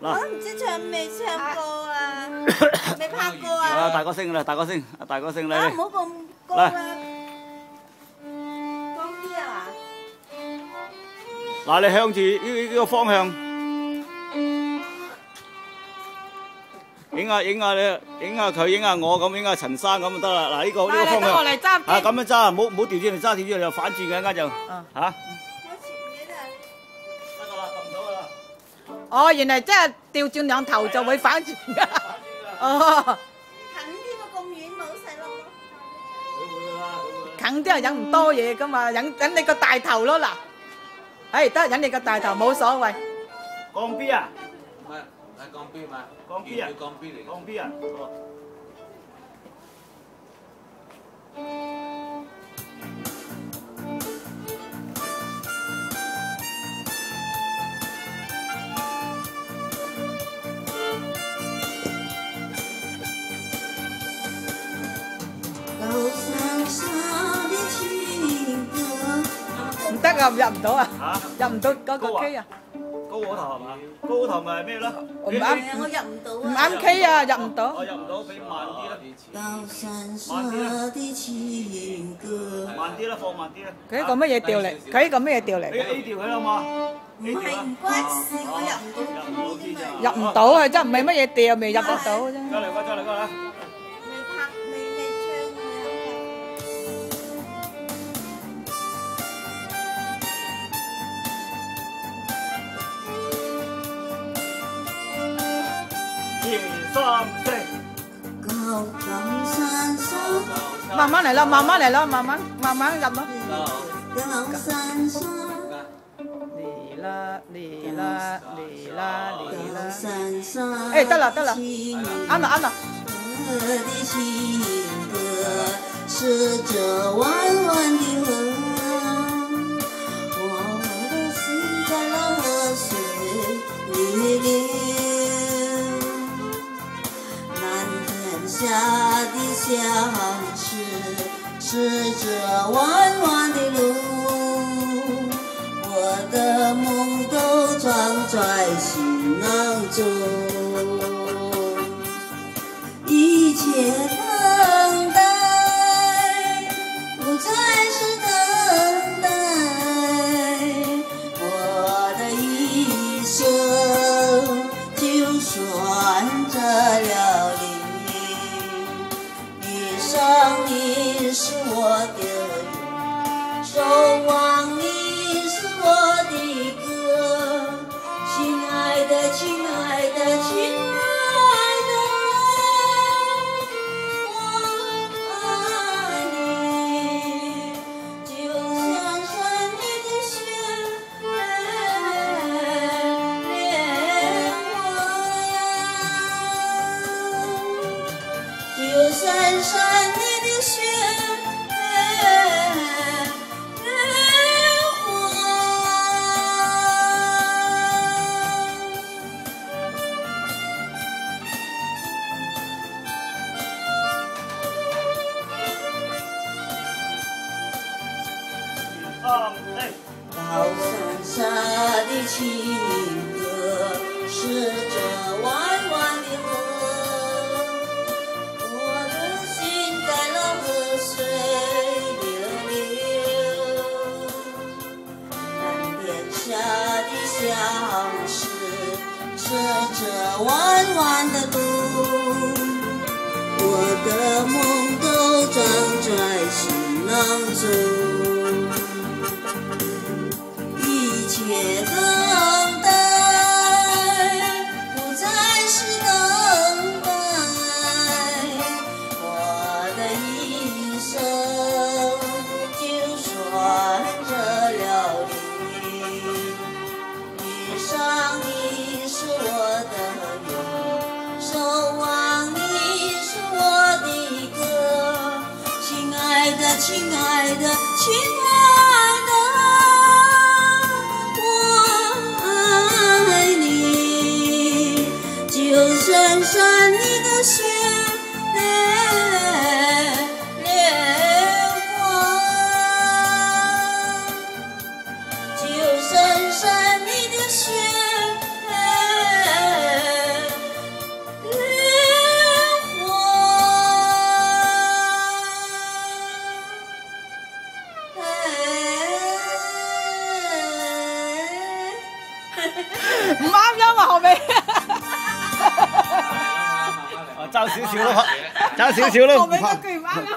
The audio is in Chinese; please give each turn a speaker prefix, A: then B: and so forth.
A: 我唔知唱未唱過啊，未拍過啊。
B: 啊，大個聲啦，大個聲，大個聲嚟。
A: 啊，唔好咁高啦。高啲啊！
B: 嗱，你向住呢個方向，影下你，影下佢，影下我，咁影下陳生咁就得啦。嗱，呢個方向，
C: 我嚟揸。
B: 啊，咁樣揸，唔好調轉嚟揸，調轉嚟就反轉嘅，一間就嚇。
A: 我前面啊。
B: 得㗎啦，撳到㗎啦。
C: 哦，原來真係調轉兩頭就會反轉㗎。哦。
A: 近啲喎，咁遠冇細路咯。
B: 佢會㗎啦，
C: 近啲又引唔多嘢㗎嘛，引你個大頭咯嗱。係得引你個大頭冇所謂。
B: 降 B 啊？
D: 唔係降 B 嘛？
B: 降 B 啊？
D: 降 B 嚟。
B: 降 B 啊？哦。
C: 唔得啊，入唔到啊，
B: 嚇？
C: 入唔到嗰個 K 啊，
B: 高嗰頭係嘛？高嗰頭咪係咩咯？
C: 唔啱，
A: 我入唔到啊。
C: 唔啱 K 啊，入唔到。
B: 我入唔到，俾慢啲啦。
A: 高山上的情歌。
B: 慢啲啦，放慢啲啦。
C: 佢呢個乜嘢調嚟？佢呢個乜嘢調嚟
B: 俾 A 調佢好嘛？
A: 唔係唔關事，我入唔到啫嘛。
C: 入唔到啊，真唔係乜嘢調，未入得到啫。
B: 再嚟個，再嚟個啦！
A: 未拍，未唱
B: 二三四。
A: 高山上。
C: 慢慢嚟啦，慢慢嚟啦，慢慢入啦。
A: 高山上。
C: 嚟啦嚟啦嚟啦嚟啦！
A: 山上。
C: 誒得啦得啦，啱啦啱啦。
A: 的情歌是這彎彎的河，我的心在那河水裡流。南天下的相思是這彎彎的路，我的夢都裝在行囊中。一切等待，不再是等待，我的一生就算這了你，遇上你是我的緣，守望你是我的歌，親愛的親愛的親愛的。闪闪你的雪莲花。高山下的情歌是這彎彎的河。水流流，南天下的相思是這彎彎的路，我的夢都裝在行囊中，一切等待，不再是等待。就算這了你，遇上你是我的緣，守望你是我的歌，親愛的親愛的親愛的，我愛你，就算閃你的雪閃你的雪
C: 唔啱音啊後尾。
B: 爭少少咯，爭少少咯。
C: 後尾嗰句唔啱音。